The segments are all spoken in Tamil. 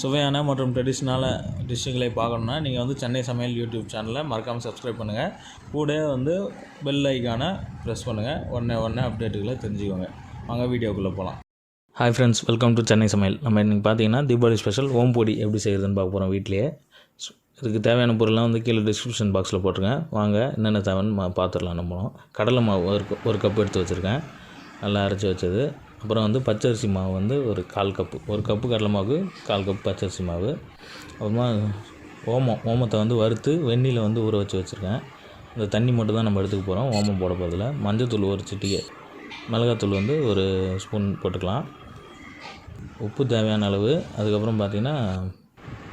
சுவையான மற்றும் ட்ரெடிஷ்னலான டிஷ்ஷுகளை பார்க்கணுன்னா நீங்கள் வந்து சென்னை சமையல் யூடியூப் சேனலை மறக்காமல் சப்ஸ்கிரைப் பண்ணுங்கள். கூட வந்து பெல் ஐக்கானை ப்ரெஸ் பண்ணுங்கள். உடனே அப்டேட்டுகளை தெரிஞ்சுக்கோங்க. வாங்க வீடியோக்குள்ளே போகலாம். Hi friends, welcome to Chennai சமையல். நம்ம இன்றைக்கி பார்த்தீங்கன்னா தீபாவளி ஸ்பெஷல் ஓம்பொடி எப்படி செய்கிறதுன்னு பார்க்க போகிறோம் வீட்டிலேயே. இதுக்கு தேவையான பொருள்லாம் வந்து கீழே டிஸ்கிரிப்ஷன் பாக்ஸில் போட்டிருக்கேன். வாங்க என்னென்ன தேவைன்னு பார்த்துடலாம். நம்மளும் கடலை மாவு ஒரு கப் எடுத்து வச்சுருக்கேன், நல்லா அரைச்சி வச்சது. அப்புறம் வந்து பச்சரிசி மாவு வந்து ஒரு 1/4 கப்பு, ஒரு கப்பு கடலை மாவுக்கு 1/4 கப் பச்சரிசி மாவு. அப்புறமா ஓமத்தை வந்து வறுத்து வெந்நீரில் வந்து ஊற வச்சுருக்கேன். இந்த தண்ணி மட்டும் தான் நம்ம எடுத்துக்க போகிறோம், ஓமம் போட போகிறதில்ல. மஞ்சத்தூள் ஒரு சிட்டிகை, மிளகாத்தூள் வந்து ஒரு ஸ்பூன் போட்டுக்கலாம், உப்பு தேவையான அளவு. அதுக்கப்புறம் பார்த்திங்கன்னா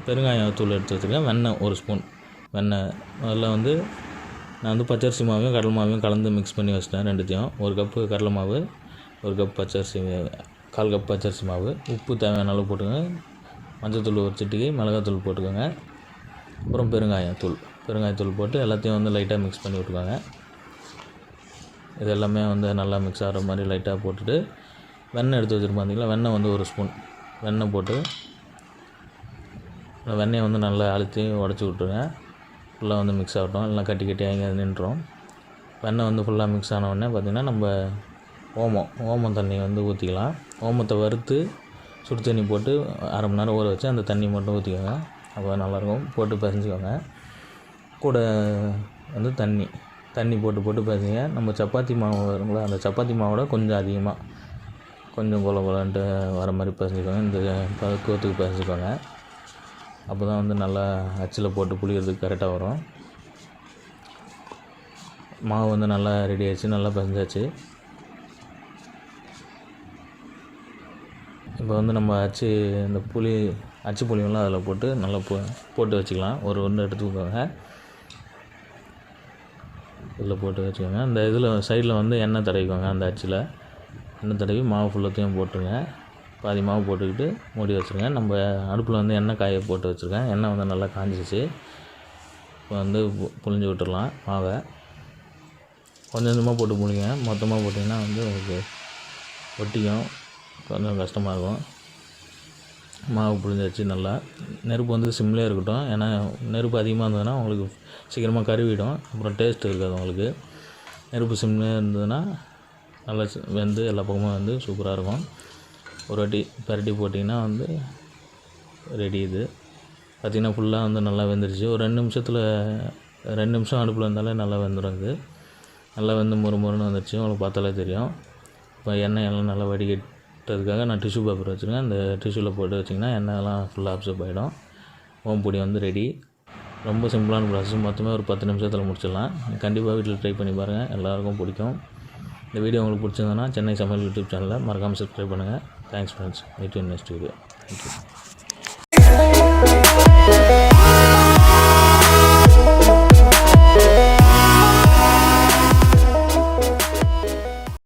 பெருங்காயம் தூள் எடுத்து வச்சுருக்கேன், வெண்ணெய் ஒரு ஸ்பூன் வெண்ணெய். அதில் வந்து நான் வந்து பச்சரிசி மாவையும் கடலை மாவையும் கலந்து மிக்ஸ் பண்ணி வச்சிட்டேன் ரெண்டுத்தையும். ஒரு கப்பு கடலை மாவு, ஒரு கப் பச்சரிசி, 1/4 கப் பச்சரிசி மாவு. உப்பு தேவையான அளவு போட்டுக்கோங்க, மஞ்சத்தூள் ஒரு சிட்டிகை, மிளகாத்தூள் போட்டுக்கோங்க. அப்புறம் பெருங்காயத்தூள் போட்டு எல்லாத்தையும் வந்து லைட்டாக மிக்ஸ் பண்ணி விட்டுக்கோங்க. இது எல்லாமே வந்து நல்லா மிக்ஸ் ஆகிற மாதிரி லைட்டாக போட்டுட்டு வெண்ணெய் எடுத்து வச்சுருப்போம் பார்த்தீங்களா, வெண்ணெய் வந்து ஒரு ஸ்பூன் வெண்ணெய் போட்டு வெண்ணெயை வந்து நல்லா அழுத்தி உடச்சி விட்ருங்க. ஃபுல்லாக வந்து மிக்ஸ் ஆகட்டும், எல்லாம் கட்டி அங்கே நின்றோம். வெண்ணெய் வந்து ஃபுல்லாக மிக்ஸ் ஆன உடனே பார்த்திங்கன்னா நம்ம ஓமம் தண்ணி வந்து ஊற்றிக்கலாம். ஓமத்தை வறுத்து சுடு தண்ணி போட்டு 1/2 மணி நேரம் ஊற வச்சு அந்த தண்ணி மட்டும் ஊற்றிக்கோங்க, அப்போ நல்லாயிருக்கும். போட்டு பிசைஞ்சிக்கோங்க. கூட வந்து தண்ணி போட்டு பிசைங்க. நம்ம சப்பாத்தி மாவு வருங்களா, அந்த சப்பாத்தி மாவோட கொஞ்சம் அதிகமாக, கொஞ்சம் கொலன்ட்டு வர மாதிரி பிசைஞ்சிக்கோங்க. இந்த பக்குவத்துக்கு பிசைஞ்சிக்கோங்க. அப்போ தான் வந்து நல்லா அச்சில் போட்டு புளிக்கிறதுக்கு கரெக்டாக வரும். மாவு வந்து நல்லா ரெடி ஆகிடுச்சு, நல்லா பிசைஞ்சாச்சு. இப்போ வந்து நம்ம இந்த அச்சு புளியெல்லாம் அதில் போட்டு நல்லா போட்டு வச்சுக்கலாம். ஒரு எடுத்துக்கோங்க, இதில் போட்டு வச்சுக்கோங்க. இந்த இதில் சைடில் வந்து எண்ணெய் தடவிக்கோங்க. அந்த அச்சில் எண்ணெய் தடவி மாவு ஃபுல்லத்தையும் போட்டுருங்க. பாதி மாவு போட்டுக்கிட்டு மூடி வச்சுருங்க. நம்ம அடுப்பில் வந்து எண்ணெய் காய போட்டு வச்சுருக்கேன். எண்ணெய் வந்து நல்லா காஞ்சிச்சு. இப்போ வந்து புழிஞ்சு விட்டுடலாம் மாவை. கொஞ்சமாக போட்டு புளிங்க, மொத்தமாக போட்டிங்கன்னா வந்து உங்களுக்கு ஒட்டிக்கும், கொஞ்சம் கஷ்டமாக இருக்கும். மாவு புழிஞ்சாச்சு. நல்லா நெருப்பு வந்து சிம்லேயே இருக்கட்டும், ஏன்னா நெருப்பு அதிகமாக இருந்ததுன்னா உங்களுக்கு சீக்கிரமாக கருவிடும், அப்புறம் டேஸ்ட் இருக்காது உங்களுக்கு. நெருப்பு சிம்லேயே இருந்ததுன்னா நல்லா வெந்து எல்லா பக்கமும் வந்து சூப்பராக இருக்கும். ஒரு வாட்டி பரட்டி போட்டிங்கன்னா வந்து ரெடி. இது பார்த்திங்கன்னா ஃபுல்லாக வந்து நல்லா வெந்துருச்சு. ஒரு 2 நிமிஷம் அடுப்பில் இருந்தாலே நல்லா வெந்துடும். இது நல்லா வந்து முறுமுறுன்னு வந்துருச்சு, உங்களுக்கு பார்த்தாலே தெரியும். இப்போ எண்ணெயெல்லாம் நல்லா வடிகட்டுறதுக்காக நான் டிஷ்யூ பேப்பர் வச்சுருக்கேன். அந்த டிஷ்யூவில் போட்டு வச்சிங்கன்னா எண்ணெயெல்லாம் ஃபுல்லாக அப்சர்வ் ஆகிடும். ஓம்பொடி வந்து ரெடி. ரொம்ப சிம்பிளான ப்ராசஸ், மொத்தமே ஒரு 10 நிமிஷத்தில் முடிச்சிடலாம். கண்டிப்பாக வீட்டில் ட்ரை பண்ணி பாருங்கள், எல்லாேருக்கும் பிடிக்கும். இந்த வீடியோ உங்களுக்கு பிடிச்சிருந்ததுன்னா சென்னை சமையல் யூடியூப் சேனலை மறக்காமல் சப்ஸ்கிரைப் பண்ணுங்கள். Thanks friends, meet you next video. Thank you.